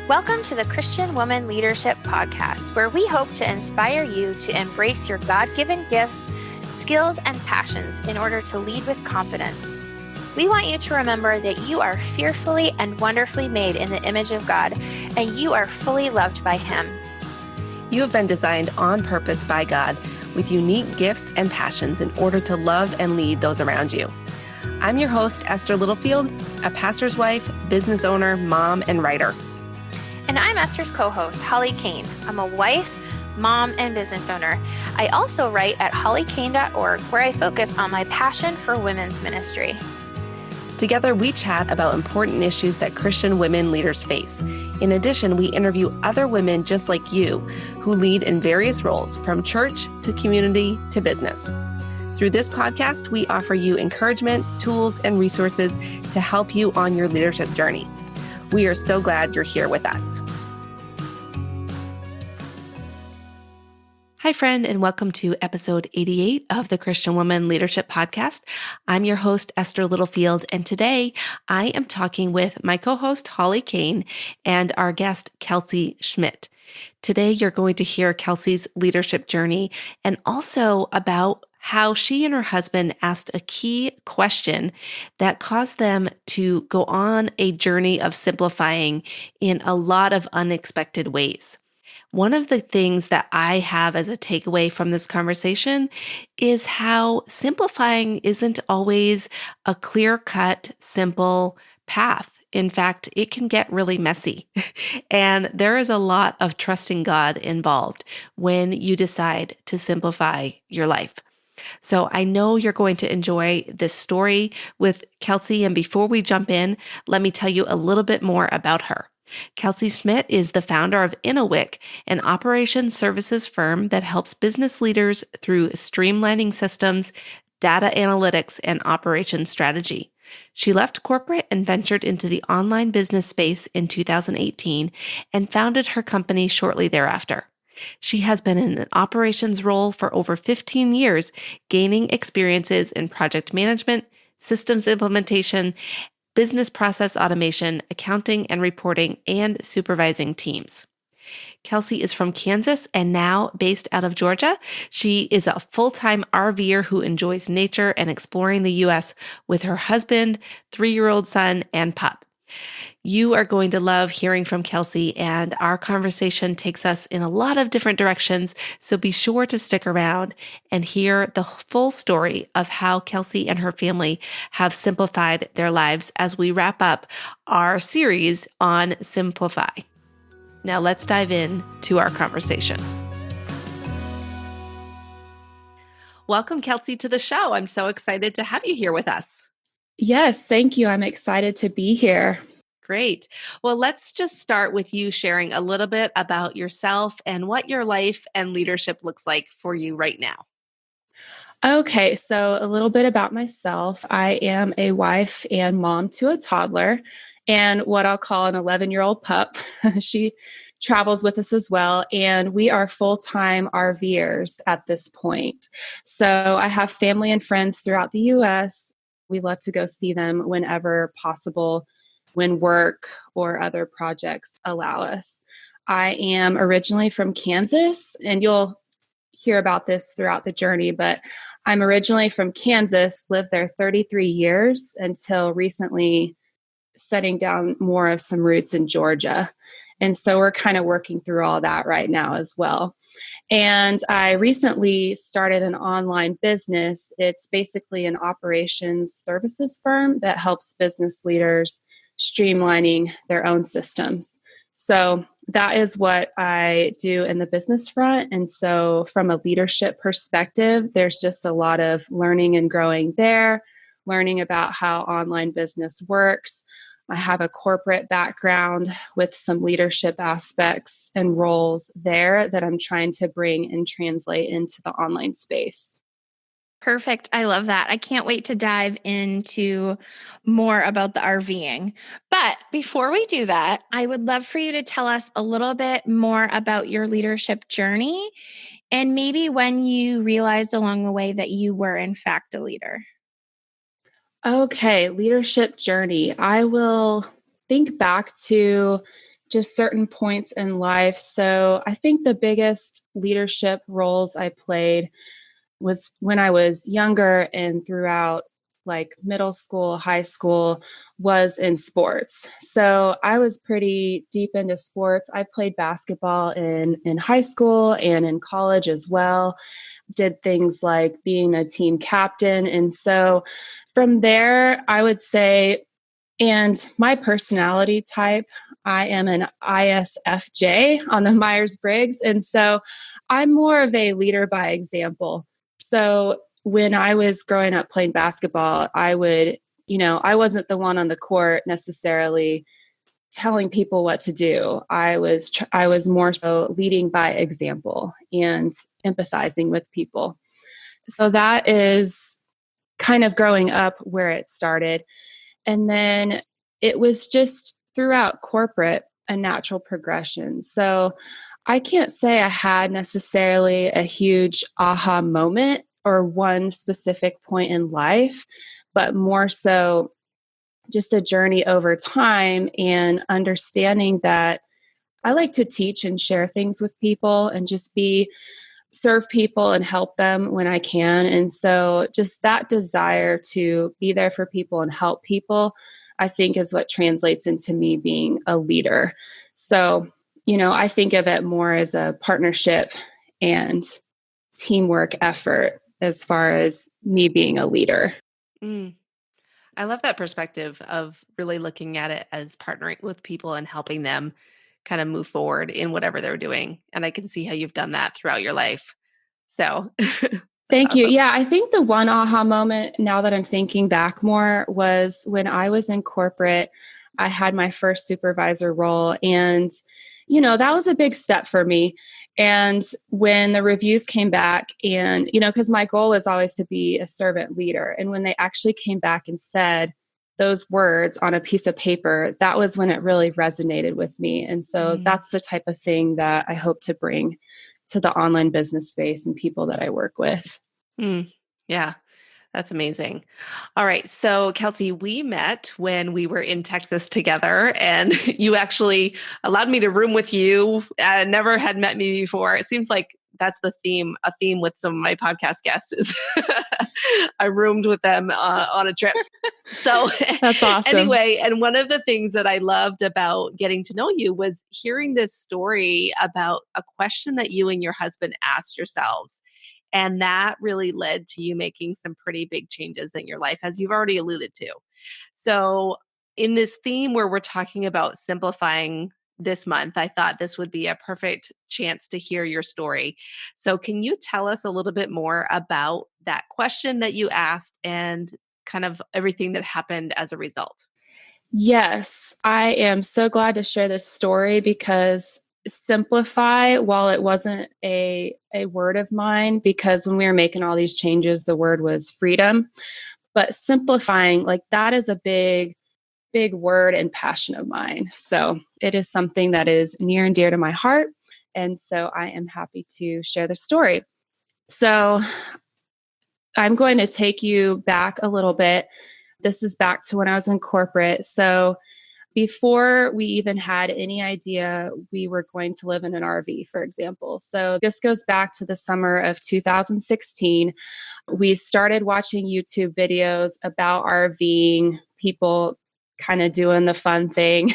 Welcome to the Christian Woman Leadership Podcast, where we hope to inspire you to embrace your God-given gifts, skills, and passions in order to lead with confidence. We want you to remember that you are fearfully and wonderfully made in the image of God, and you are fully loved by Him. You have been designed on purpose by God with unique gifts and passions in order to love and lead those around you. I'm your host, Esther Littlefield, a pastor's wife, business owner, mom, and writer. And I'm Esther's co-host, Holly Kane. I'm a wife, mom, and business owner. I also write at hollykane.org, where I focus on my passion for women's ministry. Together, we chat about important issues that Christian women leaders face. In addition, we interview other women just like you who lead in various roles, from church to community to business. Through this podcast, we offer you encouragement, tools, and resources to help you on your leadership journey. We are so glad you're here with us. Hi, friend, and welcome to episode 88 of the Christian Woman Leadership Podcast. I'm your host, Esther Littlefield, and today I am talking with my co-host, Holly Kane, and our guest, Kelsy Schmidt. Today, you're going to hear Kelsy's leadership journey and also about how she and her husband asked a key question that caused them to go on a journey of simplifying in a lot of unexpected ways. One of the things that I have as a takeaway from this conversation is how simplifying isn't always a clear-cut, simple path. In fact, it can get really messy. And there is a lot of trusting God involved when you decide to simplify your life. So I know you're going to enjoy this story with Kelsy. And before we jump in, let me tell you a little bit more about her. Kelsy Schmidt is the founder of Innowick, an operations services firm that helps business leaders through streamlining systems, data analytics, and operations strategy. She left corporate and ventured into the online business space in 2018 and founded her company shortly thereafter. She has been in an operations role for over 15 years, gaining experiences in project management, systems implementation, business process automation, accounting and reporting, and supervising teams. Kelsy is from Kansas and now based out of Georgia. She is a full-time RVer who enjoys nature and exploring the U.S. with her husband, 3-year-old son, and pup. You are going to love hearing from Kelsy, and our conversation takes us in a lot of different directions, so be sure to stick around and hear the full story of how Kelsy and her family have simplified their lives as we wrap up our series on Simplify. Now let's dive in to our conversation. Welcome, Kelsy, to the show. I'm so excited to have you here with us. Yes, thank you. I'm excited to be here. Great. Well, let's just start with you sharing a little bit about yourself and what your life and leadership looks like for you right now. Okay, so a little bit about myself. I am a wife and mom to a toddler and what I'll call an 11-year-old pup. She travels with us as well, and we are full-time RVers at this point. So I have family and friends throughout the U.S. We love to go see them whenever possible, when work or other projects allow us. I am originally from Kansas, and you'll hear about this throughout the journey, but I'm originally from Kansas, lived there 33 years until recently setting down more of some roots in Georgia. And so we're kind of working through all that right now as well. And I recently started an online business. It's basically an operations services firm that helps business leaders streamlining their own systems. So that is what I do in the business front. And so from a leadership perspective, there's just a lot of learning and growing there, learning about how online business works. I have a corporate background with some leadership aspects and roles there that I'm trying to bring and translate into the online space. Perfect. I love that. I can't wait to dive into more about the RVing. But before we do that, I would love for you to tell us a little bit more about your leadership journey and maybe when you realized along the way that you were in fact a leader. Okay, leadership journey. I will think back to just certain points in life. So I think the biggest leadership roles I played was when I was younger and throughout like middle school, high school, was in sports. So I was pretty deep into sports. I played basketball in high school and in college as well. Did things like being a team captain. And so from there, I would say, and my personality type, I am an ISFJ on the Myers-Briggs. And so I'm more of a leader by example. So when I was growing up playing basketball, I would, I wasn't the one on the court necessarily telling people what to do. I was more so leading by example and empathizing with people. So that is kind of growing up where it started. And then it was just throughout corporate a natural progression. So I can't say I had necessarily a huge aha moment or one specific point in life, but more so just a journey over time and understanding that I like to teach and share things with people and just serve people and help them when I can. And so just that desire to be there for people and help people, I think is what translates into me being a leader. So, I think of it more as a partnership and teamwork effort as far as me being a leader. Mm. I love that perspective of really looking at it as partnering with people and helping them kind of move forward in whatever they're doing. And I can see how you've done that throughout your life. So that's Thank you. awesome. Yeah, I think the one aha moment, now that I'm thinking back more, was when I was in corporate. I had my first supervisor role, and that was a big step for me. And when the reviews came back, and because my goal is always to be a servant leader, and when they actually came back and said those words on a piece of paper, that was when it really resonated with me. And so that's the type of thing that I hope to bring to the online business space and people that I work with. Yeah, that's amazing. All right. So, Kelsy, we met when we were in Texas together, and you actually allowed me to room with you. Never had met me before. It seems like that's a theme with some of my podcast guests is I roomed with them on a trip. So That's awesome. anyway, and one of the things that I loved about getting to know you was hearing this story about a question that you and your husband asked yourselves. And that really led to you making some pretty big changes in your life, as you've already alluded to. So, in this theme where we're talking about simplifying this month, I thought this would be a perfect chance to hear your story. So, can you tell us a little bit more about that question that you asked and kind of everything that happened as a result? Yes, I am so glad to share this story because simplify, while it wasn't a word of mine, because when we were making all these changes, the word was freedom. But simplifying, like that is a big, big word and passion of mine. So it is something that is near and dear to my heart. And so I am happy to share the story. So I'm going to take you back a little bit. This is back to when I was in corporate. So before we even had any idea we were going to live in an RV, for example. So this goes back to the summer of 2016. We started watching YouTube videos about RVing, people kind of doing the fun thing.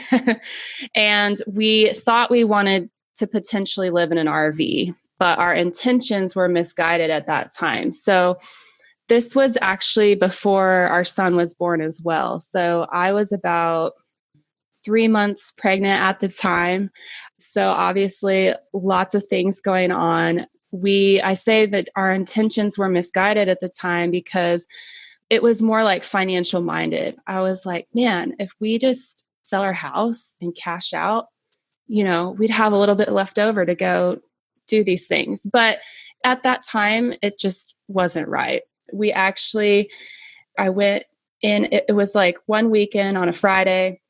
And we thought we wanted to potentially live in an RV, but our intentions were misguided at that time. So this was actually before our son was born as well. So I was about 3 months pregnant at the time. So obviously lots of things going on. I say that our intentions were misguided at the time because it was more like financial minded. I was like, man, if we just sell our house and cash out, we'd have a little bit left over to go do these things. But at that time, it just wasn't right. I went in, it was like one weekend on a Friday.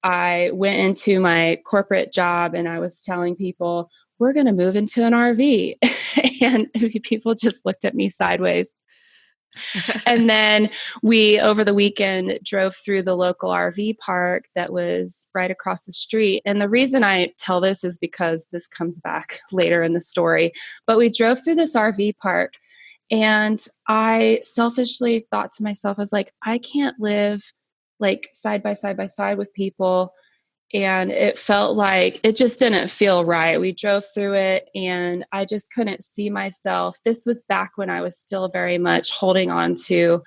I went into my corporate job and I was telling people, we're going to move into an RV. And people just looked at me sideways. And then we, over the weekend, drove through the local RV park that was right across the street. And the reason I tell this is because this comes back later in the story. But we drove through this RV park, and I selfishly thought to myself, I was like, I can't live like side by side with people. And it felt like it just didn't feel right. We drove through it and I just couldn't see myself. This was back when I was still very much holding on to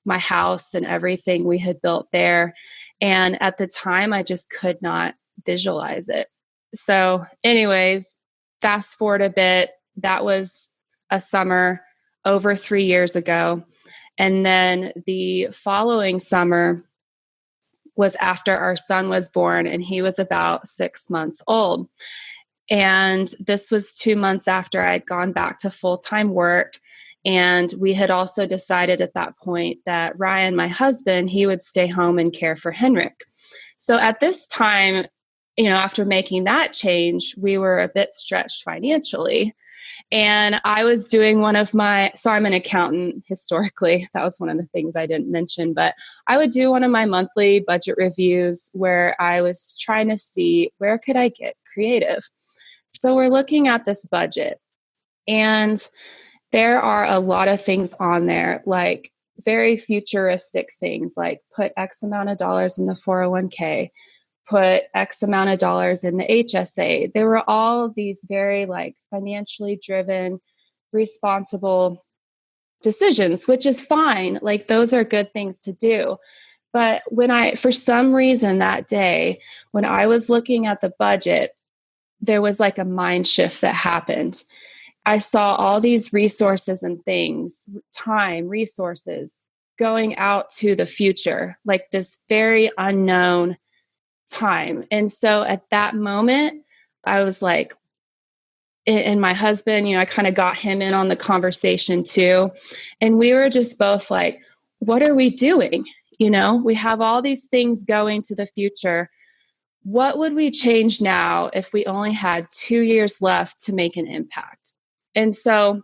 my house and everything we had built there. And at the time, I just could not visualize it. So, anyways, fast forward a bit. That was a summer over 3 years ago. And then the following summer was after our son was born, and he was about 6 months old. And this was 2 months after I'd gone back to full-time work. And we had also decided at that point that Ryan, my husband, he would stay home and care for Henrik. So at this time, after making that change, we were a bit stretched financially. And I was doing so I'm an accountant historically. That was one of the things I didn't mention, but I would do one of my monthly budget reviews where I was trying to see where could I get creative. So we're looking at this budget, and there are a lot of things on there, like very futuristic things, like put X amount of dollars in the 401k, put X amount of dollars in the HSA. There were all these very financially driven, responsible decisions, which is fine. Like those are good things to do. But for some reason that day, when I was looking at the budget, there was like a mind shift that happened. I saw all these resources and things, time, resources going out to the future, like this very unknown time. And so at that moment, I was like, and my husband, I kind of got him in on the conversation too. And we were just both like, what are we doing? We have all these things going to the future. What would we change now if we only had 2 years left to make an impact? And so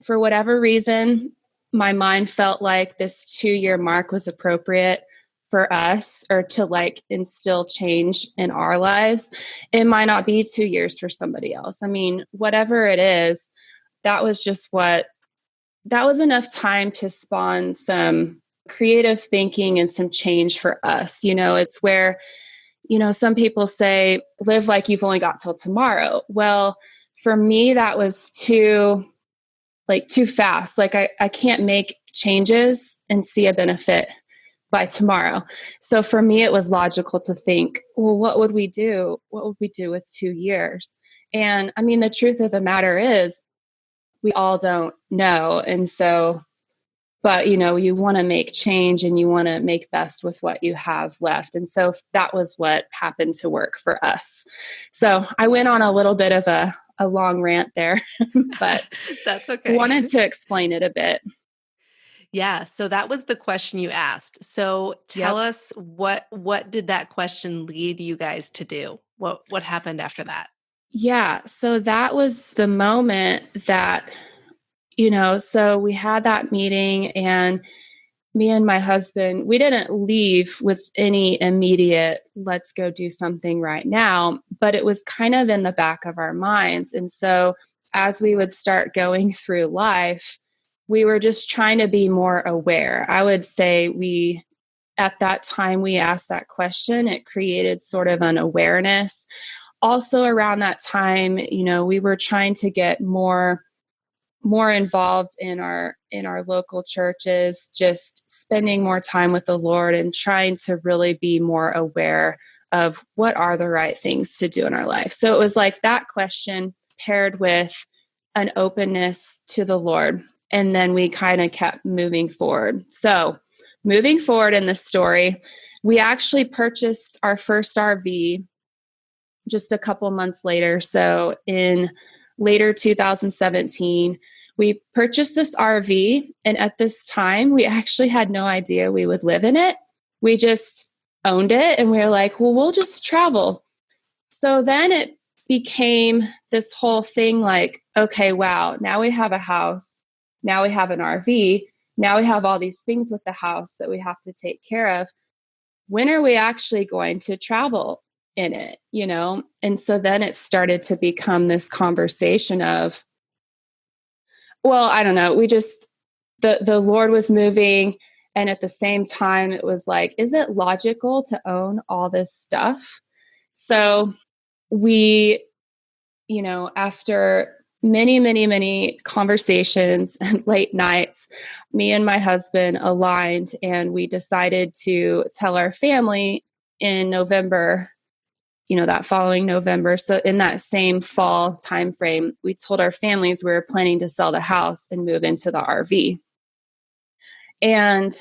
for whatever reason, my mind felt like this 2-year mark was appropriate for us, or to instill change in our lives. It might not be 2 years for somebody else. I mean, whatever it is, that was enough time to spawn some creative thinking and some change for us. It's where, some people say, live like you've only got till tomorrow. Well, for me, that was too fast. I can't make changes and see a benefit by tomorrow. So for me, it was logical to think, well, what would we do? What would we do with 2 years? And I mean, the truth of the matter is we all don't know. And so, but you want to make change and you want to make best with what you have left. And so that was what happened to work for us. So I went on a little bit of a long rant there, but that's okay. Wanted to explain it a bit. Yeah. So that was the question you asked. So tell us what did that question lead you guys to do? What happened after that? Yeah. So that was the moment that, so we had that meeting, and me and my husband, we didn't leave with any immediate, let's go do something right now, but it was kind of in the back of our minds. And so as we would start going through life, we were just trying to be more aware. I would say at that time we asked that question, it created sort of an awareness. Also around that time, we were trying to get more involved in our local churches, just spending more time with the Lord and trying to really be more aware of what are the right things to do in our life. So it was like that question paired with an openness to the Lord. And then we kind of kept moving forward. So moving forward in the story, we actually purchased our first RV just a couple months later. So in later 2017, we purchased this RV. And at this time, we actually had no idea we would live in it. We just owned it and we were like, well, we'll just travel. So then it became this whole thing like, okay, wow, now we have a house. Now we have an RV. now we have all these things with the house that we have to take care of. When are we actually going to travel in it, you know? And so then it started to become this conversation of, well, I don't know. We just, the Lord was moving. And at the same time, it was like, is it logical to own all this stuff? So we, you know, after many, many, many conversations and late nights, me and my husband aligned and we decided to tell our family in November, you know, that following November. So in that same fall timeframe, we told our families we were planning to sell the house and move into the RV. And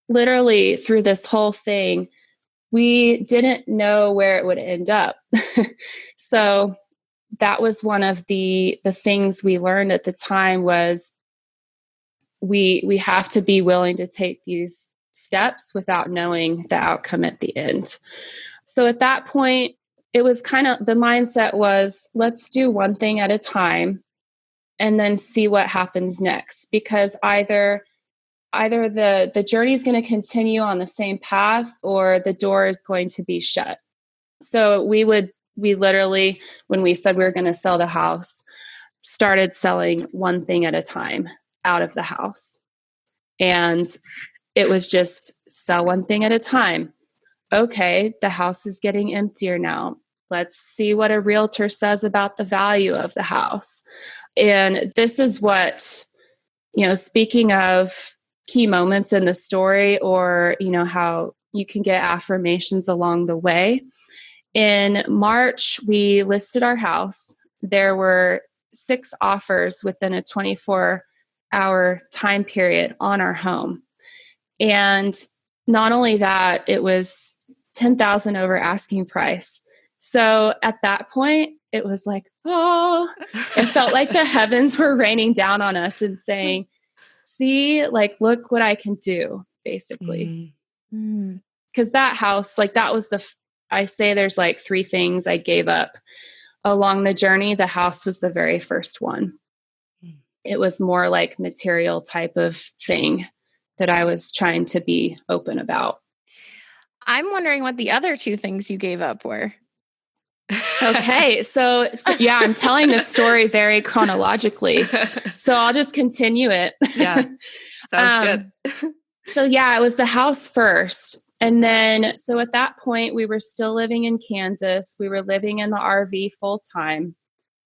literally through this whole thing, we didn't know where it would end up. So that was one of the things we learned at the time was we have to be willing to take these steps without knowing the outcome at the end. So at that point, it was kind of, the mindset was, let's do one thing at a time and then see what happens next. Because either the journey is going to continue on the same path or the door is going to be shut. So we literally, when we said we were going to sell the house, started selling one thing at a time out of the house. And it was just sell one thing at a time. Okay, the house is getting emptier now. Let's see what a realtor says about the value of the house. And this is what, you know, speaking of key moments in the story, or, you know, how you can get affirmations along the way. In March, we listed our house. There were 6 offers within a 24-hour time period on our home. And not only that, it was $10,000 over asking price. So at that point, it was like, oh, it felt like the heavens were raining down on us and saying, see, like, look what I can do, basically. Because that house, like, that was I say there's like 3 things I gave up along the journey. The house was the very first one. It was more like material type of thing that I was trying to be open about. I'm wondering what the other 2 things you gave up were. Okay. So yeah, I'm telling this story very chronologically. So I'll just continue it. Yeah. Sounds good. So yeah, it was the house first. And then, so at that point, we were still living in Kansas. We were living in the RV full time,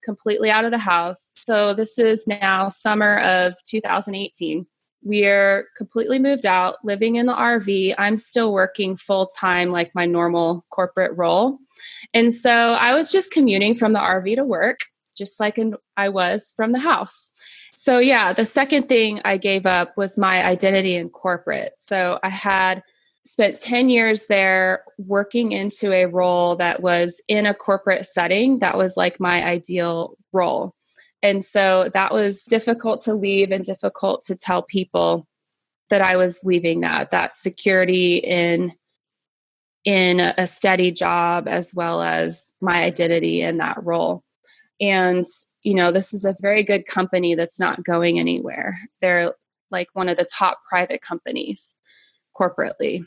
completely out of the house. So this is now summer of 2018. We're completely moved out, living in the RV. I'm still working full time, like my normal corporate role. And so I was just commuting from the RV to work, just like I was from the house. So yeah, the second thing I gave up was my identity in corporate. So I had spent 10 years there working into a role that was in a corporate setting. That was like my ideal role. And so that was difficult to leave and difficult to tell people that I was leaving that security in a steady job, as well as my identity in that role. And, you know, this is a very good company that's not going anywhere. They're like one of the top private companies corporately.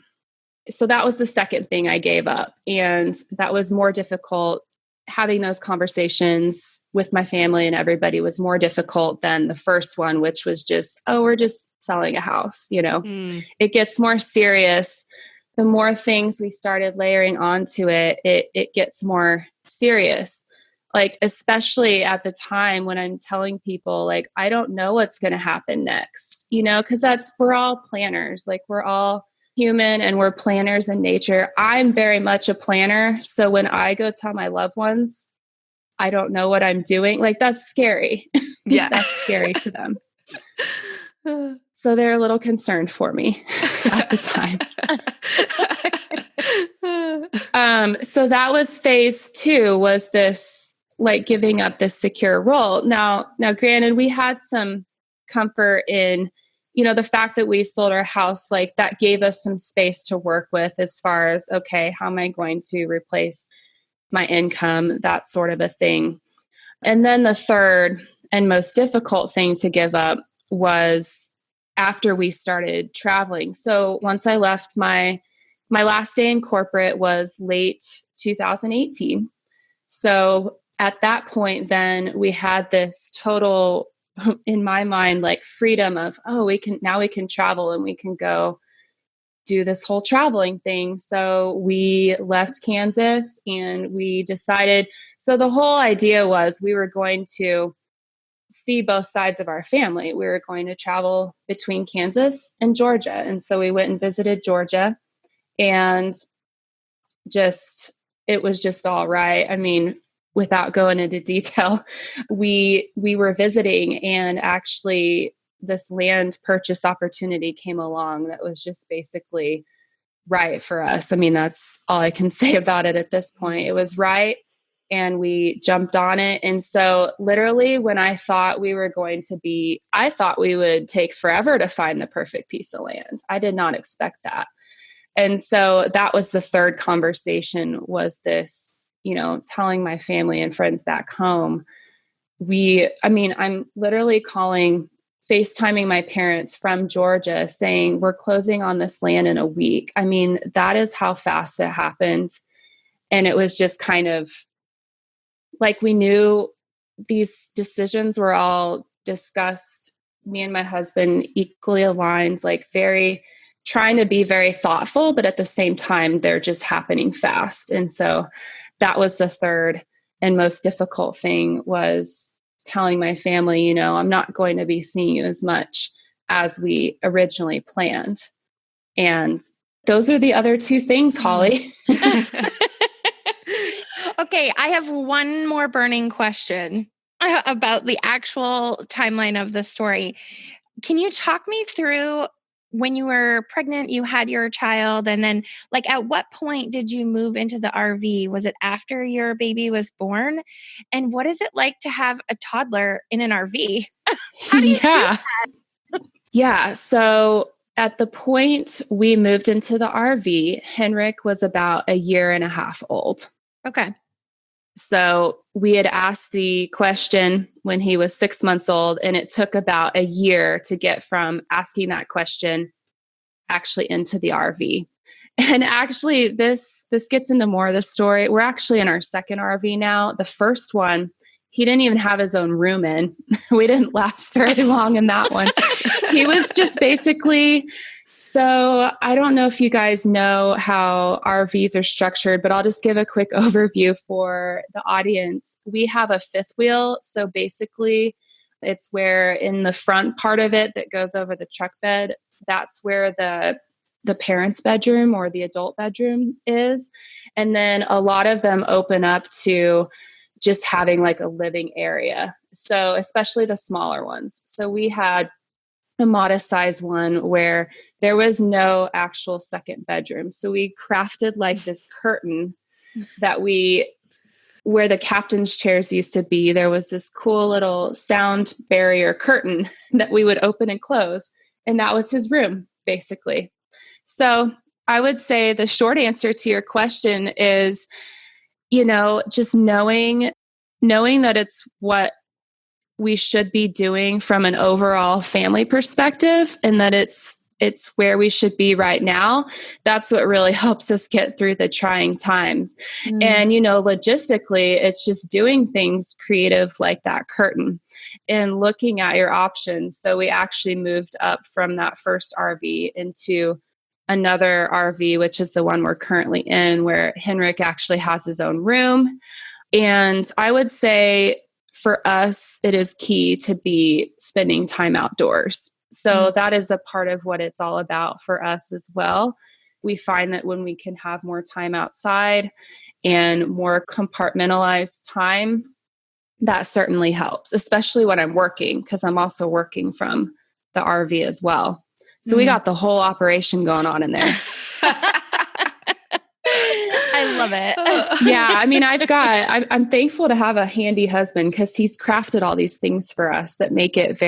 So that was the second thing I gave up. And that was more difficult. Having those conversations with my family and everybody was more difficult than the first one, which was just, oh, we're just selling a house. You know, It gets more serious. The more things we started layering onto it, it gets more serious. Like, especially at the time when I'm telling people, like, I don't know what's going to happen next, you know, because we're all planners. Like, we're all human and we're planners in nature. I'm very much a planner. So when I go tell my loved ones, I don't know what I'm doing, like, that's scary. Yeah. That's scary to them. So they're a little concerned for me at the time. So that was phase 2, was this, like, giving up this secure role. Now, granted, we had some comfort in, you know, the fact that we sold our house, like, that gave us some space to work with as far as, okay, how am I going to replace my income, that sort of a thing. And then the third and most difficult thing to give up was after we started traveling. So once I left, my last day in corporate was late 2018. So at that point, then we had this total, in my mind, like freedom of, oh, we can travel and we can go do this whole traveling thing. So we left Kansas and we decided, so the whole idea was we were going to see both sides of our family. We were going to travel between Kansas and Georgia. And so we went and visited Georgia, and it was just all right. I mean, without going into detail, we were visiting, and actually this land purchase opportunity came along that was just basically right for us. I mean, that's all I can say about it at this point. It was right, and we jumped on it. And so literally when I thought we would take forever to find the perfect piece of land. I did not expect that. And so that was the third conversation, was this, telling my family and friends back home. I'm literally FaceTiming my parents from Georgia saying, we're closing on this land in a week. I mean, that is how fast it happened. And it was just kind of like, we knew these decisions were all discussed, me and my husband equally aligned, like trying to be very thoughtful, but at the same time, they're just happening fast. And so that was the third and most difficult thing, was telling my family, I'm not going to be seeing you as much as we originally planned. And those are the other two things, Holly. Okay, I have one more burning question about the actual timeline of the story. Can you talk me through when you were pregnant, you had your child, and then like at what point did you move into the RV? Was it after your baby was born? And what is it like to have a toddler in an RV? How do you do that? Yeah. So at the point we moved into the RV, Henrik was about a year and a half old. Okay. So we had asked the question when he was 6 months old, and it took about a year to get from asking that question actually into the RV. And actually this gets into more of the story. We're actually in our second RV now. The first one, he didn't even have his own room in. We didn't last very long in that one. He was just basically, so I don't know if you guys know how RVs are structured, but I'll just give a quick overview for the audience. We have a fifth wheel. So basically it's where in the front part of it that goes over the truck bed, that's where the parents' bedroom or the adult bedroom is. And then a lot of them open up to just having like a living area. So especially the smaller ones. So we had a modest size one where there was no actual second bedroom. So we crafted like this curtain where the captain's chairs used to be, there was this cool little sound barrier curtain that we would open and close. And that was his room, basically. So I would say the short answer to your question is, just knowing that it's what we should be doing from an overall family perspective, and that it's where we should be right now. That's what really helps us get through the trying times. And, logistically, it's just doing things creative like that curtain and looking at your options. So we actually moved up from that first RV into another RV, which is the one we're currently in, where Henrik actually has his own room. And I would say for us, it is key to be spending time outdoors. So that is a part of what it's all about for us as well. We find that when we can have more time outside and more compartmentalized time, that certainly helps, especially when I'm working, because I'm also working from the RV as well. So we got the whole operation going on in there. I love it. Yeah. I mean, I'm thankful to have a handy husband, because he's crafted all these things for us that make it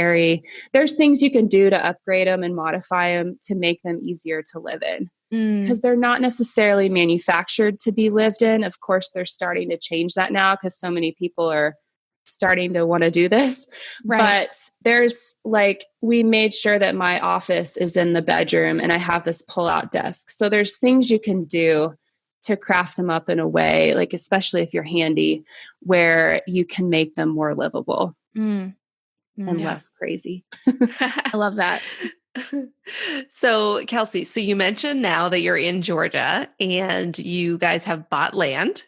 there's things you can do to upgrade them and modify them to make them easier to live in, because they're not necessarily manufactured to be lived in. Of course, they're starting to change that now, because so many people are starting to want to do this. Right. But there's like, we made sure that my office is in the bedroom and I have this pull-out desk. So there's things you can do to craft them up in a way, like especially if you're handy, where you can make them more livable and less crazy. I love that. So, Kelsy, so you mentioned now that you're in Georgia and you guys have bought land.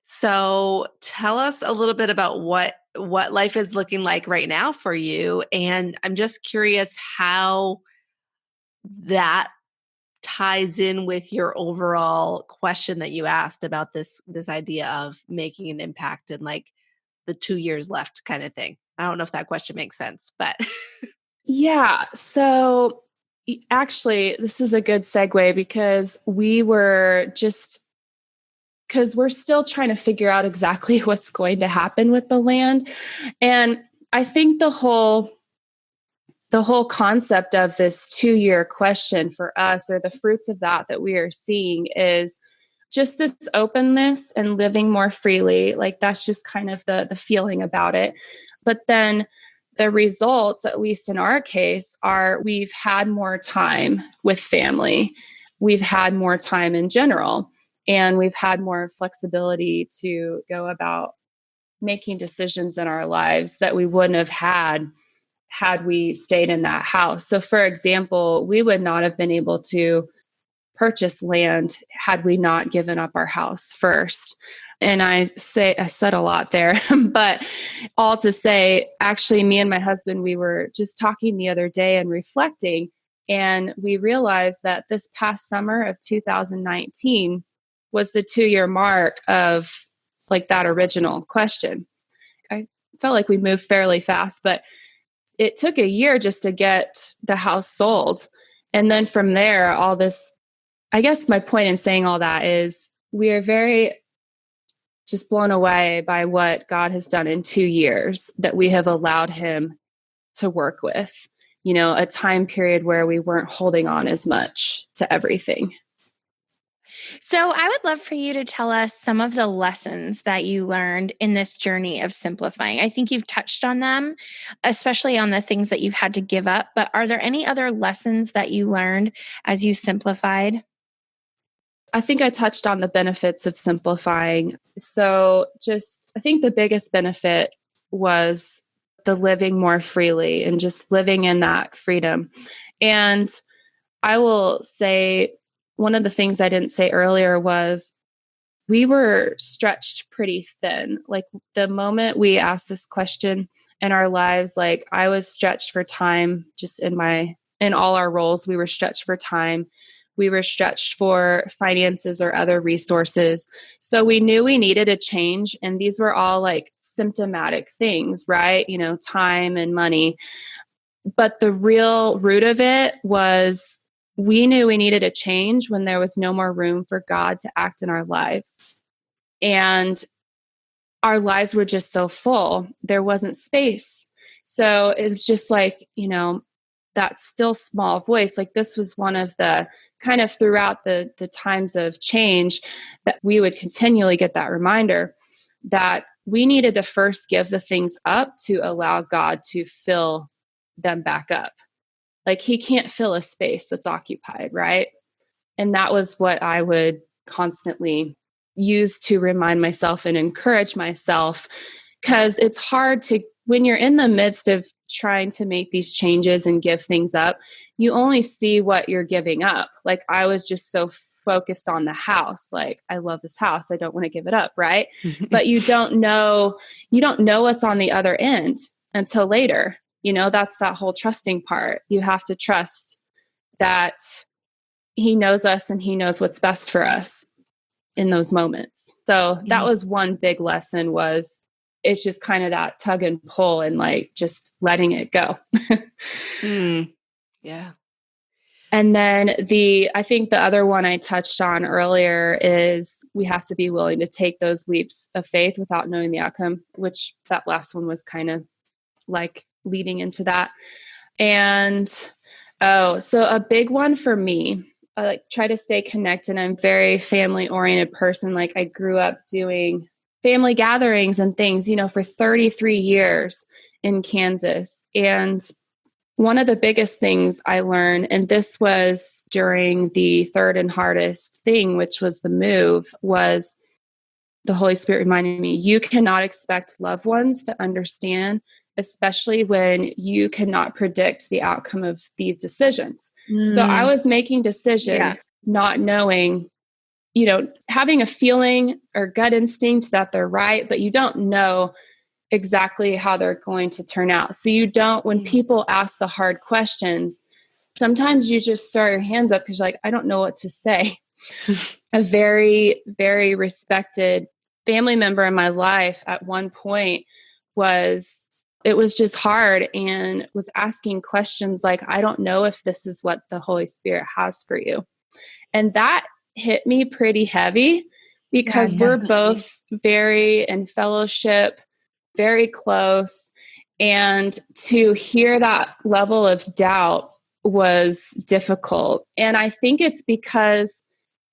So, tell us a little bit about what life is looking like right now for you, and I'm just curious how that ties in with your overall question that you asked about this idea of making an impact in like the 2 years left kind of thing. I don't know if that question makes sense, but Yeah. So actually, this is a good segue because we're still trying to figure out exactly what's going to happen with the land. And I think the whole concept of this 2-year question for us, or the fruits of that we are seeing, is just this openness and living more freely. Like that's just kind of the feeling about it. But then the results, at least in our case, are we've had more time with family. We've had more time in general, and we've had more flexibility to go about making decisions in our lives that we wouldn't have had we stayed in that house. So for example, we would not have been able to purchase land had we not given up our house first. And I said a lot there, but all to say, actually, me and my husband, we were just talking the other day and reflecting, and we realized that this past summer of 2019 was the 2-year mark of like that original question. I felt like we moved fairly fast, but it took a year just to get the house sold. And then from there, all this, I guess my point in saying all that is we are very just blown away by what God has done in 2 years that we have allowed him to work with, a time period where we weren't holding on as much to everything. So, I would love for you to tell us some of the lessons that you learned in this journey of simplifying. I think you've touched on them, especially on the things that you've had to give up. But are there any other lessons that you learned as you simplified? I think I touched on the benefits of simplifying. So, I think the biggest benefit was the living more freely and just living in that freedom. And I will say, one of the things I didn't say earlier was we were stretched pretty thin. Like the moment we asked this question in our lives, like I was stretched for time just in all our roles. We were stretched for time. We were stretched for finances or other resources. So we knew we needed a change. And these were all like symptomatic things, right? Time and money. But the real root of it was we knew we needed a change when there was no more room for God to act in our lives. And our lives were just so full. There wasn't space. So it was just like, that still small voice. Like this was one of the kind of throughout the times of change that we would continually get that reminder that we needed to first give the things up to allow God to fill them back up. Like he can't fill a space that's occupied, right? And that was what I would constantly use to remind myself and encourage myself, because it's hard when you're in the midst of trying to make these changes and give things up, you only see what you're giving up. Like I was just so focused on the house. Like, I love this house. I don't want to give it up. Right. But you don't know what's on the other end until later. That's that whole trusting part. You have to trust that he knows us and he knows what's best for us in those moments. So that was one big lesson, was it's just kind of that tug and pull and like just letting it go. Yeah. And then I think the other one I touched on earlier is we have to be willing to take those leaps of faith without knowing the outcome, which that last one was kind of like leading into that. And so a big one for me, I try to stay connected. I'm a very family oriented person. Like I grew up doing family gatherings and things, for 33 years in Kansas. And one of the biggest things I learned, and this was during the third and hardest thing, which was the move, was the Holy Spirit reminded me, you cannot expect loved ones to understand, especially when you cannot predict the outcome of these decisions. So I was making decisions, not knowing, having a feeling or gut instinct that they're right, but you don't know exactly how they're going to turn out. So you don't, when people ask the hard questions, sometimes you just throw your hands up because you're like, I don't know what to say. A very, very respected family member in my life at one point it was just hard and was asking questions like, I don't know if this is what the Holy Spirit has for you. And that hit me pretty heavy because we're both very in fellowship, very close. And to hear that level of doubt was difficult. And I think it's because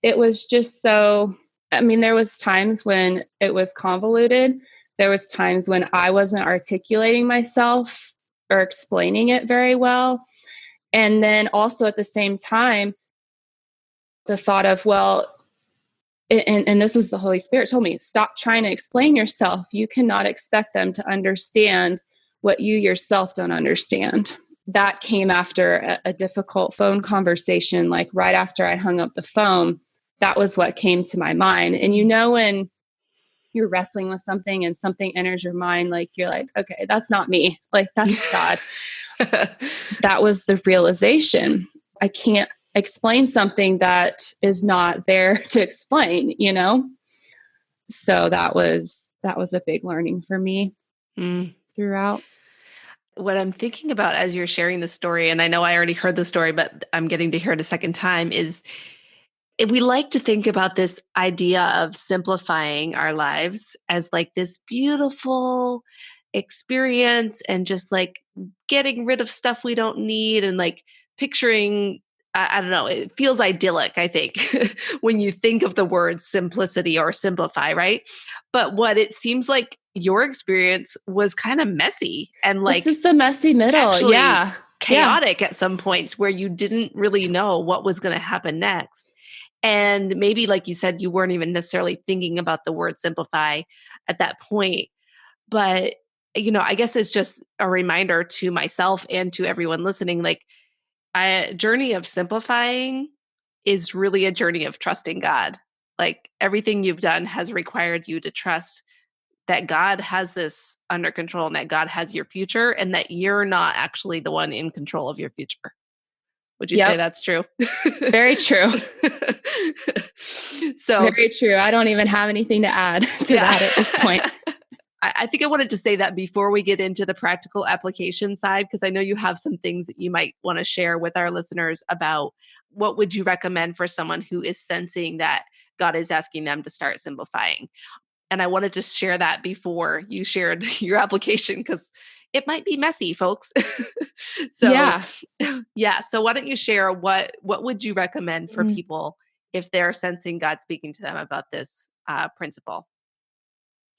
it was just so, there was times when it was convoluted. There was times when I wasn't articulating myself or explaining it very well. And then also at the same time, the thought of, well, and this was the Holy Spirit told me, stop trying to explain yourself. You cannot expect them to understand what you yourself don't understand. That came after a difficult phone conversation, like right after I hung up the phone. That was what came to my mind. And when you're wrestling with something and something enters your mind, like you're like, okay, that's not me. Like that's God. That was the realization. I can't explain something that is not there to explain, So that was a big learning for me throughout. What I'm thinking about as you're sharing the story, and I know I already heard the story, but I'm getting to hear it a second time, is we like to think about this idea of simplifying our lives as like this beautiful experience and just like getting rid of stuff we don't need and like picturing, I don't know, it feels idyllic, I think, when you think of the word simplicity or simplify, right? But what it seems like your experience was kind of messy and like this is the messy middle. actually chaotic at some points where you didn't really know what was going to happen next. And maybe, like you said, you weren't even necessarily thinking about the word simplify at that point. But, I guess it's just a reminder to myself and to everyone listening, like a journey of simplifying is really a journey of trusting God. Like everything you've done has required you to trust that God has this under control and that God has your future and that you're not actually the one in control of your future. Would you say that's true? Very true. So very true. I don't even have anything to add to that at this point. I think I wanted to say that before we get into the practical application side, because I know you have some things that you might want to share with our listeners about what would you recommend for someone who is sensing that God is asking them to start simplifying. And I wanted to share that before you shared your application because it might be messy, folks. So So why don't you share what would you recommend for people if they're sensing God speaking to them about this principle?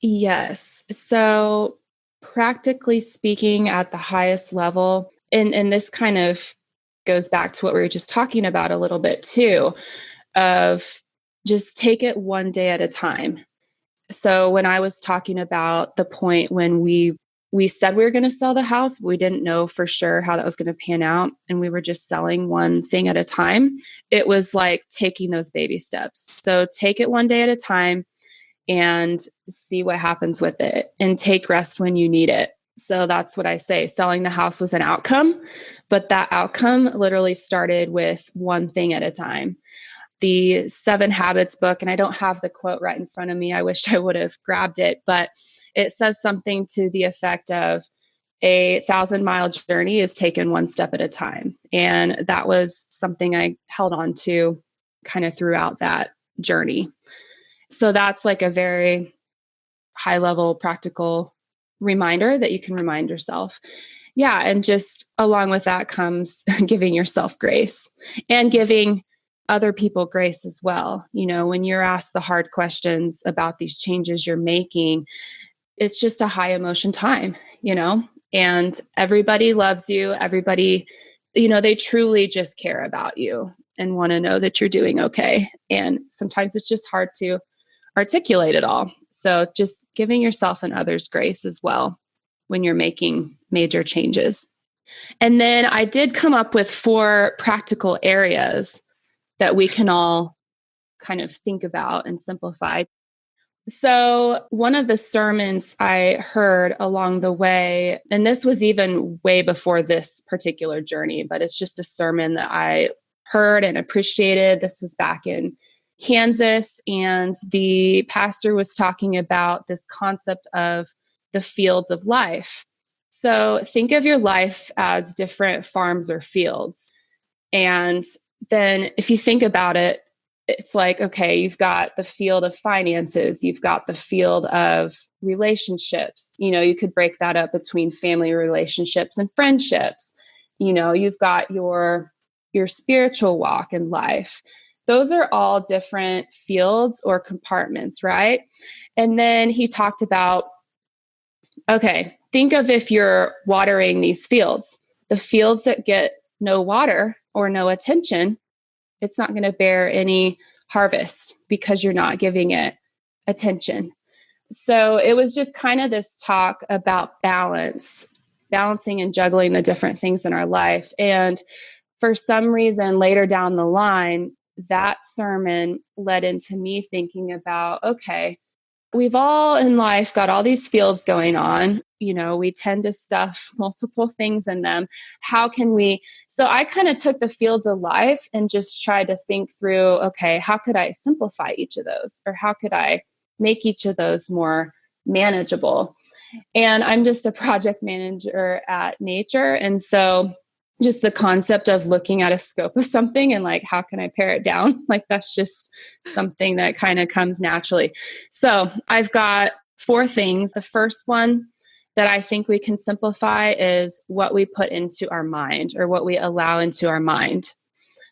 Yes. So practically speaking at the highest level, and this kind of goes back to what we were just talking about a little bit too, of just take it one day at a time. So when I was talking about the point when we said we were going to sell the house, but we didn't know for sure how that was going to pan out. And we were just selling one thing at a time. It was like taking those baby steps. So take it one day at a time and see what happens with it and take rest when you need it. So that's what I say. Selling the house was an outcome, but that outcome literally started with one thing at a time. The 7 Habits book, and I don't have the quote right in front of me. I wish I would have grabbed it, but it says something to the effect of a 1,000-mile journey is taken one step at a time. And that was something I held on to kind of throughout that journey. So that's like a very high level practical reminder that you can remind yourself. Yeah. And just along with that comes giving yourself grace and giving other people grace as well. When you're asked the hard questions about these changes you're making, it's just a high emotion time, and everybody loves you. Everybody, they truly just care about you and want to know that you're doing okay. And sometimes it's just hard to articulate it all. So just giving yourself and others grace as well when you're making major changes. And then I did come up with 4 practical areas that we can all kind of think about and simplify. So, one of the sermons I heard along the way, and this was even way before this particular journey, but it's just a sermon that I heard and appreciated. This was back in Kansas, and the pastor was talking about this concept of the fields of life. So, think of your life as different farms or fields. And then, if you think about it, it's like, okay, you've got the field of finances, you've got the field of relationships. You could break that up between family relationships and friendships. You've got your spiritual walk in life. Those are all different fields or compartments, right? And then he talked about, okay, think of if you're watering these fields. The fields that get no water or no attention, it's not going to bear any harvest because you're not giving it attention. So it was just kind of this talk about balancing and juggling the different things in our life. And for some reason, later down the line, that sermon led into me thinking about, okay, we've all in life got all these fields going on. We tend to stuff multiple things in them. How can we? So I kind of took the fields of life and just tried to think through, okay, how could I simplify each of those? Or how could I make each of those more manageable? And I'm just a project manager at Nature. And so just the concept of looking at a scope of something and like, how can I pare it down? Like, that's just something that kind of comes naturally. So I've got 4 things. The first one that I think we can simplify is what we put into our mind or what we allow into our mind.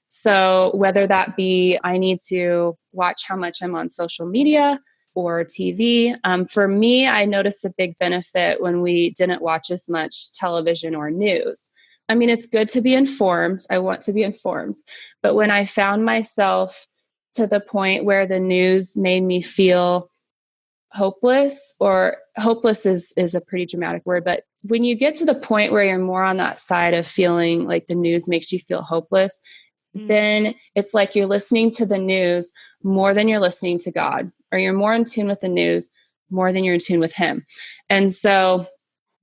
So whether that be, I need to watch how much I'm on social media or TV. For me, I noticed a big benefit when we didn't watch as much television or news. I mean, it's good to be informed. I want to be informed. But when I found myself to the point where the news made me feel hopeless, or hopeless is a pretty dramatic word, but when you get to the point where you're more on that side of feeling like the news makes you feel hopeless, then it's like you're listening to the news more than you're listening to God, or you're more in tune with the news more than you're in tune with Him. And so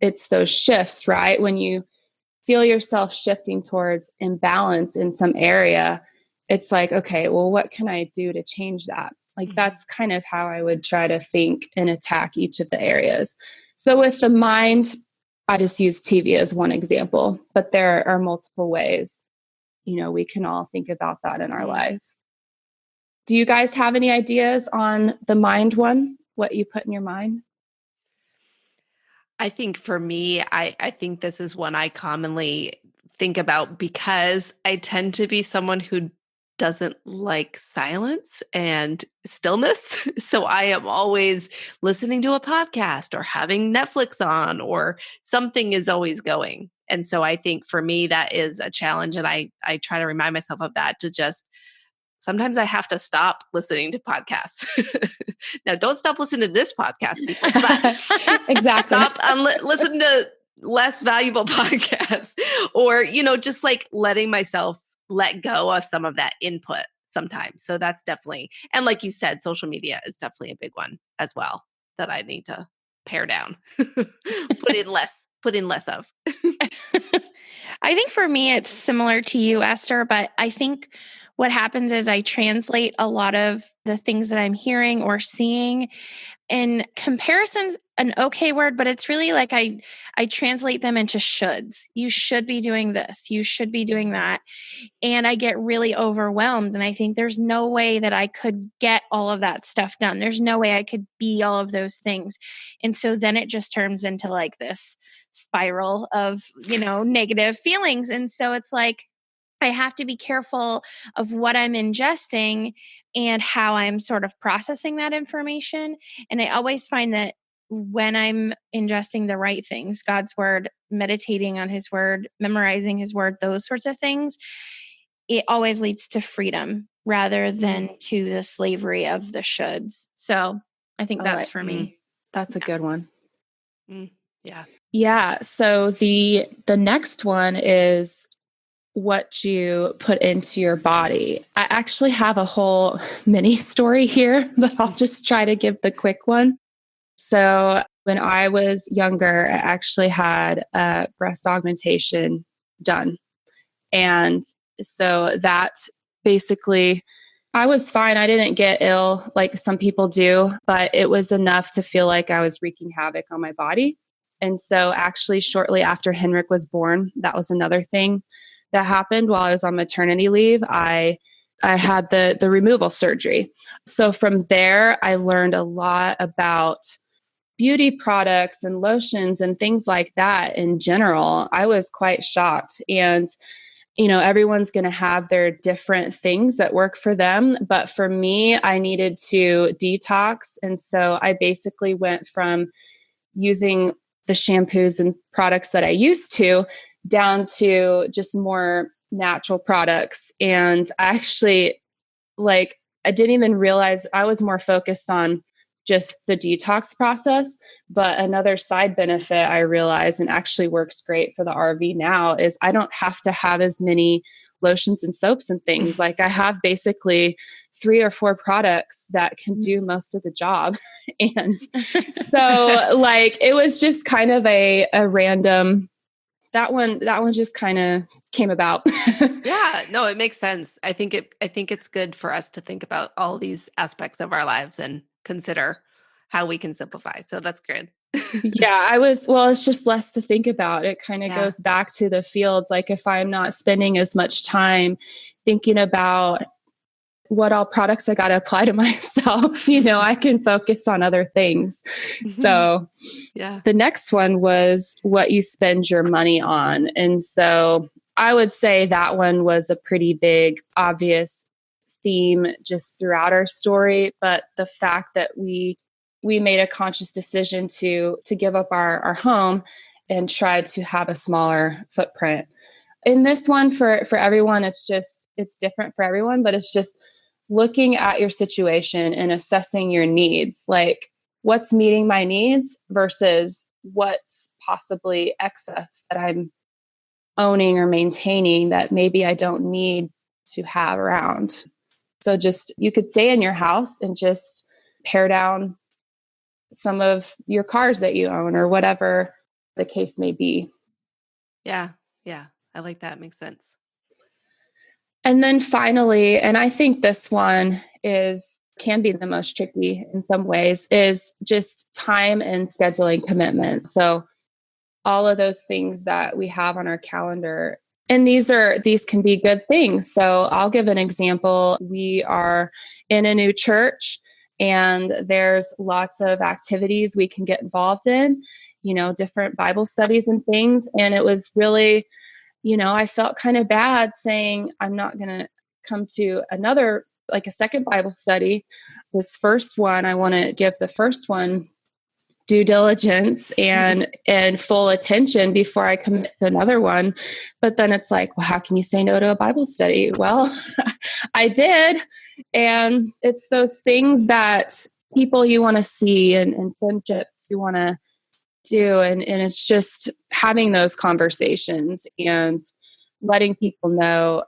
it's those shifts, right? When you feel yourself shifting towards imbalance in some area, it's like, okay, well, what can I do to change that? Like, that's kind of how I would try to think and attack each of the areas. So with the mind, I just use TV as one example, but there are multiple ways, we can all think about that in our life. Do you guys have any ideas on the mind one, what you put in your mind? I think for me, I think this is one I commonly think about because I tend to be someone who doesn't like silence and stillness. So I am always listening to a podcast or having Netflix on, or something is always going. And so I think for me, that is a challenge. And I try to remind myself of that, to just sometimes I have to stop listening to podcasts. Now, don't stop listening to this podcast, people, but Exactly. stop listen to less valuable podcasts, or, just like letting myself let go of some of that input sometimes. So that's definitely, and like you said, social media is definitely a big one as well that I need to pare down, put in less of. I think for me, it's similar to you, Esther, but I think what happens is I translate a lot of the things that I'm hearing or seeing. And comparison's an okay word, but it's really like I translate them into shoulds. You should be doing this. You should be doing that. And I get really overwhelmed. And I think there's no way that I could get all of that stuff done. There's no way I could be all of those things. And so then it just turns into like this spiral of, negative feelings. And so it's like, I have to be careful of what I'm ingesting and how I'm sort of processing that information. And I always find that when I'm ingesting the right things, God's word, meditating on his word, memorizing his word, those sorts of things, it always leads to freedom rather than to the slavery of the shoulds. So I think that's for me. That's a good one. Yeah. Yeah. So the next one is what you put into your body. I actually have a whole mini story here, but I'll just try to give the quick one. So when I was younger, I actually had a breast augmentation done. And so that basically, I was fine. I didn't get ill like some people do, but it was enough to feel like I was wreaking havoc on my body. And so actually shortly after Henrik was born, that was another thing that happened while I was on maternity leave. I had the removal surgery. So from there, I learned a lot about beauty products and lotions and things like that in general. I was quite shocked. And everyone's going to have their different things that work for them. But for me, I needed to detox. And so I basically went from using the shampoos and products that I used to down to just more natural products. And I actually, I didn't even realize I was more focused on just the detox process. But another side benefit I realized, and actually works great for the RV now, is I don't have to have as many lotions and soaps and things. Like I have basically 3 or 4 products that can do most of the job. And so it was just kind of a random, that one just kind of came about. Yeah, no, it makes sense. I think it's good for us to think about all these aspects of our lives and consider how we can simplify. So that's good. Yeah, it's just less to think about. It kind of goes back to the fields. Like if I'm not spending as much time thinking about what all products I got to apply to myself, I can focus on other things. So the next one was what you spend your money on. And so I would say that one was a pretty big, obvious theme just throughout our story. But the fact that we made a conscious decision to give up our home and try to have a smaller footprint. In this one, for everyone, it's different for everyone, but it's just looking at your situation and assessing your needs, like what's meeting my needs versus what's possibly excess that I'm owning or maintaining that maybe I don't need to have around. So just, you could stay in your house and just pare down some of your cars that you own or whatever the case may be. Yeah. Yeah. I like that. Makes sense. And then finally, and I think this one can be the most tricky in some ways, is just time and scheduling commitment. So all of those things that we have on our calendar, and these can be good things. So I'll give an example. We are in a new church and there's lots of activities we can get involved in, different Bible studies and things. And it was really, I felt kind of bad saying, I'm not going to come to another, a second Bible study. This first one, I want to give the first one due diligence and full attention before I commit to another one. But then it's like, well, how can you say no to a Bible study? Well, I did. And it's those things that people you want to see and friendships you want to do. And it's just having those conversations and letting people know,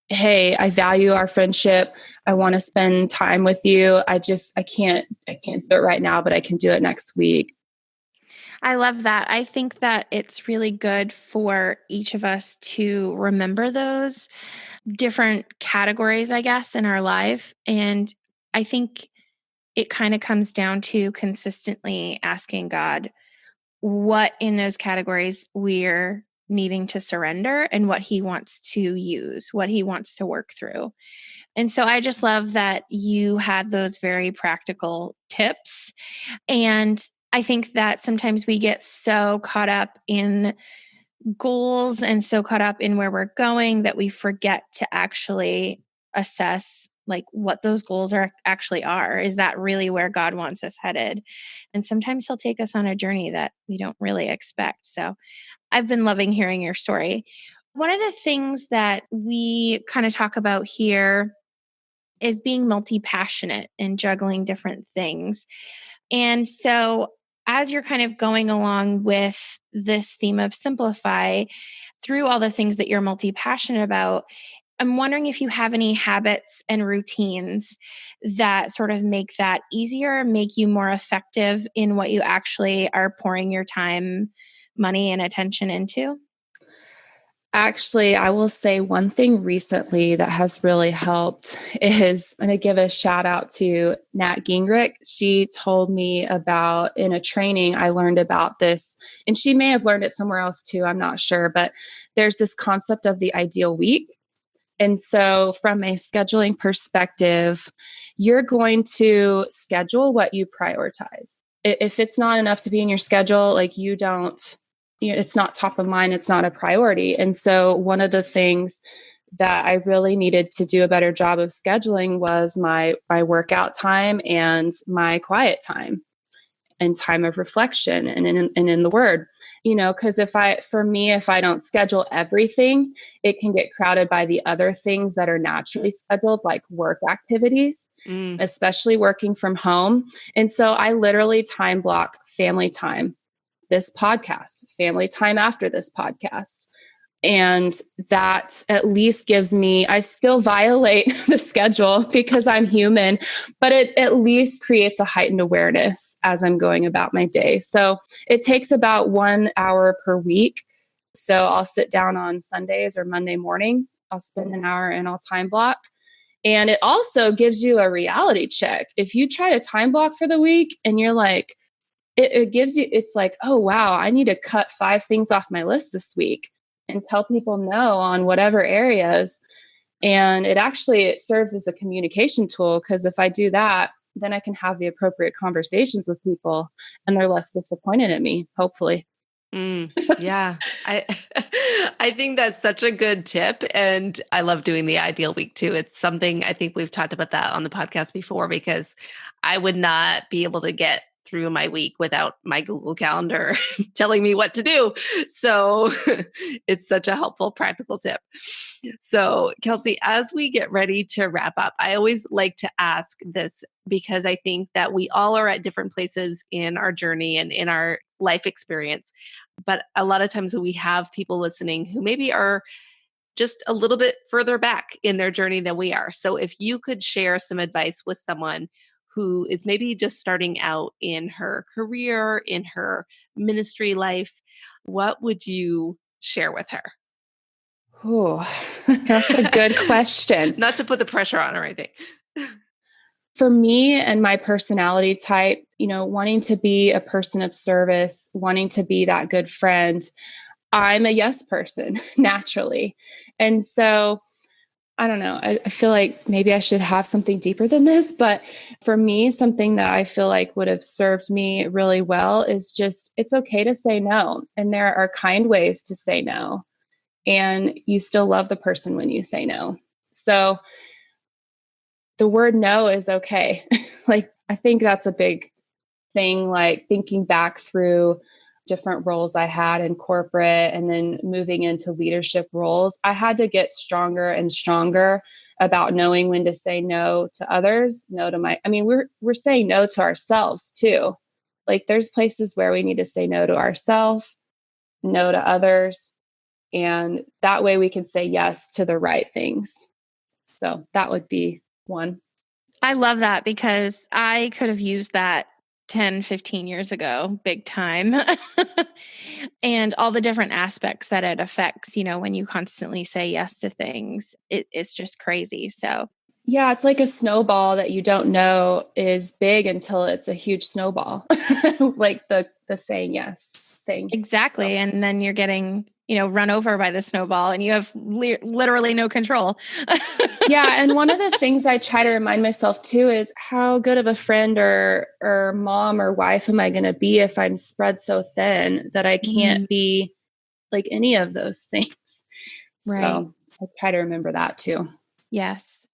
hey, I value our friendship. I want to spend time with you. I can't do it right now, but I can do it next week. I love that. I think that it's really good for each of us to remember those different categories, I guess, in our life. And I think it kind of comes down to consistently asking God what in those categories we're needing to surrender and what he wants to use, what he wants to work through. And so I just love that you had those very practical tips. And I think that sometimes we get so caught up in goals and so caught up in where we're going that we forget to actually assess like what those goals actually are. Is that really where God wants us headed? And sometimes he'll take us on a journey that we don't really expect. So I've been loving hearing your story. One of the things that we kind of talk about here is being multi-passionate and juggling different things. And so as you're kind of going along with this theme of simplify through all the things that you're multi-passionate about, I'm wondering if you have any habits and routines that sort of make that easier, make you more effective in what you actually are pouring your time, money, and attention into? Actually, I will say one thing recently that has really helped is I'm going to give a shout out to Nat Gingrich. She told me about in a training, I learned about this, and she may have learned it somewhere else too. I'm not sure, but there's this concept of the ideal week. And so from a scheduling perspective, you're going to schedule what you prioritize. If it's not enough to be in your schedule, like it's not top of mind, it's not a priority. And so one of the things that I really needed to do a better job of scheduling was my workout time and my quiet time and time of reflection and in the word, because if I don't schedule everything, it can get crowded by the other things that are naturally scheduled, like work activities, especially working from home. And so I literally time block family time, this podcast, family time after this podcast. And that at least gives me, I still violate the schedule because I'm human, but it at least creates a heightened awareness as I'm going about my day. So it takes about 1 hour per week. So I'll sit down on Sundays or Monday morning. I'll spend an hour and I'll time block. And it also gives you a reality check. If you try to time block for the week and you're like, it gives you, it's like, oh, wow, I need to cut 5 things off my list this week and tell people no on whatever areas. And it serves as a communication tool, because if I do that, then I can have the appropriate conversations with people and they're less disappointed at me, hopefully. Yeah. I I think that's such a good tip. And I love doing the ideal week too. It's something I think we've talked about that on the podcast before, because I would not be able to get through my week without my Google Calendar telling me what to do. So it's such a helpful practical tip. So, Kelsy, as we get ready to wrap up, I always like to ask this because I think that we all are at different places in our journey and in our life experience. But a lot of times we have people listening who maybe are just a little bit further back in their journey than we are. So if you could share some advice with someone who is maybe just starting out in her career, in her ministry life, what would you share with her? Oh, that's a good question. Not to put the pressure on or anything. For me and my personality type, wanting to be a person of service, wanting to be that good friend, I'm a yes person naturally. And so I don't know, I feel like maybe I should have something deeper than this, but for me, something that I feel like would have served me really well is just, it's okay to say no. And there are kind ways to say no. And you still love the person when you say no. So the word no is okay. Like, I think that's a big thing, like thinking back through different roles I had in corporate and then moving into leadership roles, I had to get stronger and stronger about knowing when to say no to others, we're saying no to ourselves too. Like, there's places where we need to say no to ourselves, no to others. And that way we can say yes to the right things. So that would be one. I love that because I could have used that 10, 15 years ago, big time. And all the different aspects that it affects, when you constantly say yes to things, it's just crazy. So yeah, it's like a snowball that you don't know is big until it's a huge snowball, like the saying yes thing. Exactly. So. And then you're getting, run over by the snowball and you have literally no control. Yeah. And one of the things I try to remind myself too is how good of a friend or mom or wife am I going to be if I'm spread so thin that I can't be like any of those things. Right. So I try to remember that too. Yes.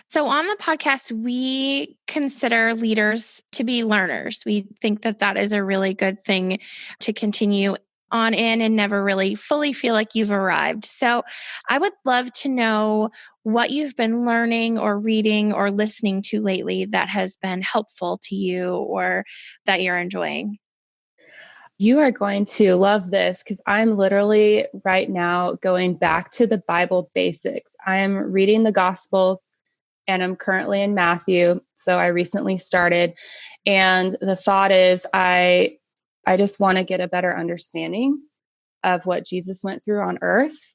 So on the podcast, we consider leaders to be learners. We think that that is a really good thing to continue on in and never really fully feel like you've arrived. So I would love to know what you've been learning or reading or listening to lately that has been helpful to you or that you're enjoying. You are going to love this because I'm literally right now going back to the Bible basics. I'm reading the Gospels and I'm currently in Matthew. So I recently started. And the thought is I just want to get a better understanding of what Jesus went through on earth.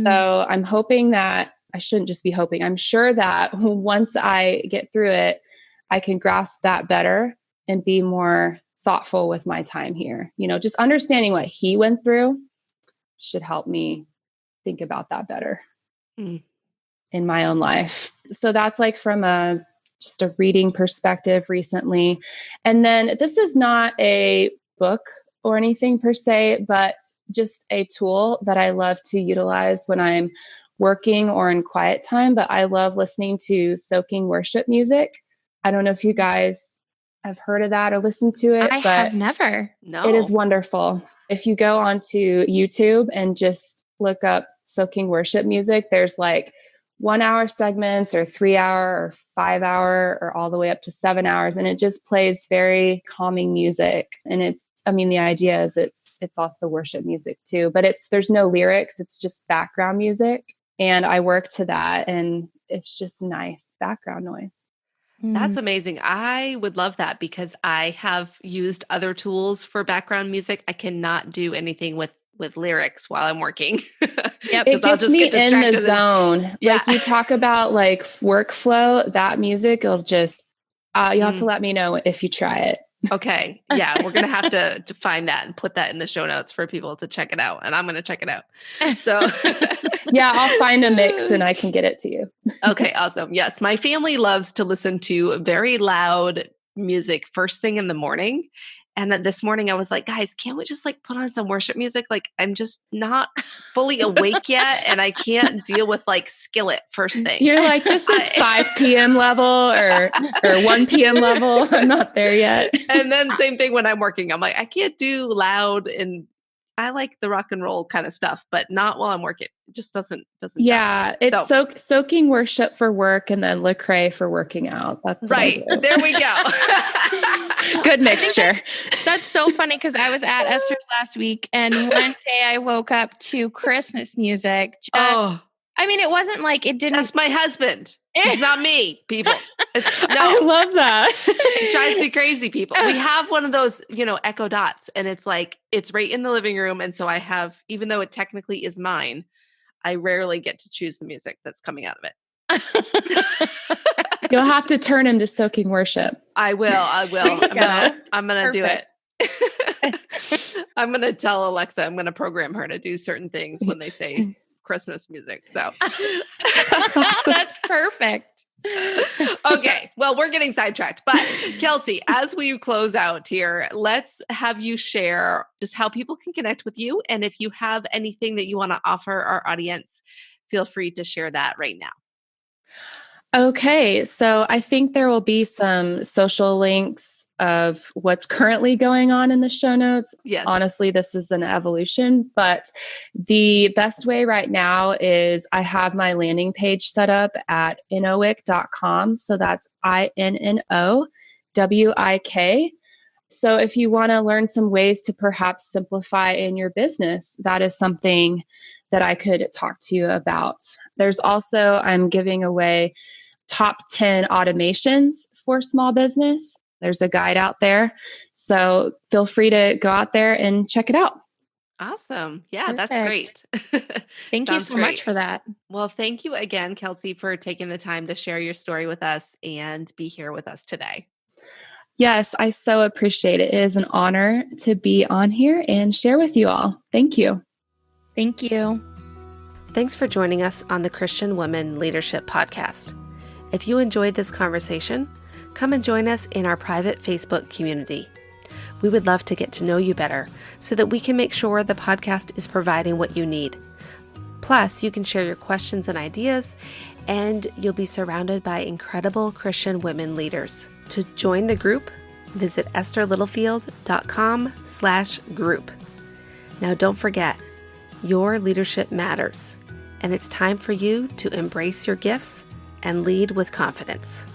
So I'm hoping that I shouldn't just be hoping. I'm sure that once I get through it, I can grasp that better and be more thoughtful with my time here. Just understanding what he went through should help me think about that better in my own life. So that's like from just a reading perspective recently. And then this is not a book or anything per se, but just a tool that I love to utilize when I'm working or in quiet time. But I love listening to soaking worship music. I don't know if you guys have heard of that or listened to it. I but have never. No. It is wonderful. If you go onto YouTube and just look up soaking worship music, there's like 1 hour segments or 3 hour or 5 hour or all the way up to 7 hours. And it just plays very calming music. And the idea is it's also worship music too, but there's no lyrics. It's just background music. And I work to that and it's just nice background noise. That's amazing. I would love that because I have used other tools for background music. I cannot do anything with lyrics while I'm working. Yep. It gets me in the zone. Yeah. Like you talk about like workflow, that music, it'll just, you'll have to let me know if you try it. Okay. Yeah. We're going to have to find that and put that in the show notes for people to check it out. And I'm going to check it out. So yeah, I'll find a mix and I can get it to you. Okay. Awesome. Yes. My family loves to listen to very loud music first thing in the morning. And then this morning I was like, guys, can't we just like put on some worship music? Like I'm just not fully awake yet. And I can't deal with like Skillet first thing. You're like, this is 5 p.m. level or 1 p.m. level. I'm not there yet. And then same thing when I'm working. I'm like, I can't do loud, and I like the rock and roll kind of stuff, but not while I'm working. It just doesn't. Yeah. It's soaking worship for work and then Lecrae for working out. That's right. There we go. Good mixture. That's so funny because I was at Esther's last week and one day I woke up to Christmas music. It wasn't like it didn't. That's my husband. It's not me, people. No. I love that. It drives me crazy, people. We have one of those, Echo Dots, and it's like, it's right in the living room. And so I have, even though it technically is mine, I rarely get to choose the music that's coming out of it. You'll have to turn him to soaking worship. I will. I'm going to do it. I'm going to tell Alexa, I'm going to program her to do certain things when they say Christmas music. So that's perfect. Okay. Well, we're getting sidetracked, but Kelsy, as we close out here, let's have you share just how people can connect with you. And if you have anything that you want to offer our audience, feel free to share that right now. Okay. So I think there will be some social links of what's currently going on in the show notes. Yes. Honestly, this is an evolution, but the best way right now is I have my landing page set up at innowick.com. So that's INNOWIK. So if you want to learn some ways to perhaps simplify in your business, that is something that I could talk to you about. There's also, I'm giving away top 10 automations for small business. There's a guide out there. So feel free to go out there and check it out. Awesome. Yeah, Perfect. That's great. Thank you so much for that. Well, thank you again, Kelsy, for taking the time to share your story with us and be here with us today. Yes, I so appreciate it. It is an honor to be on here and share with you all. Thank you. Thank you. Thanks for joining us on the Christian Women Leadership Podcast. If you enjoyed this conversation, come and join us in our private Facebook community. We would love to get to know you better so that we can make sure the podcast is providing what you need. Plus, you can share your questions and ideas, and you'll be surrounded by incredible Christian women leaders. To join the group, visit estherlittlefield.com/group. Now, don't forget, your leadership matters, and it's time for you to embrace your gifts and lead with confidence.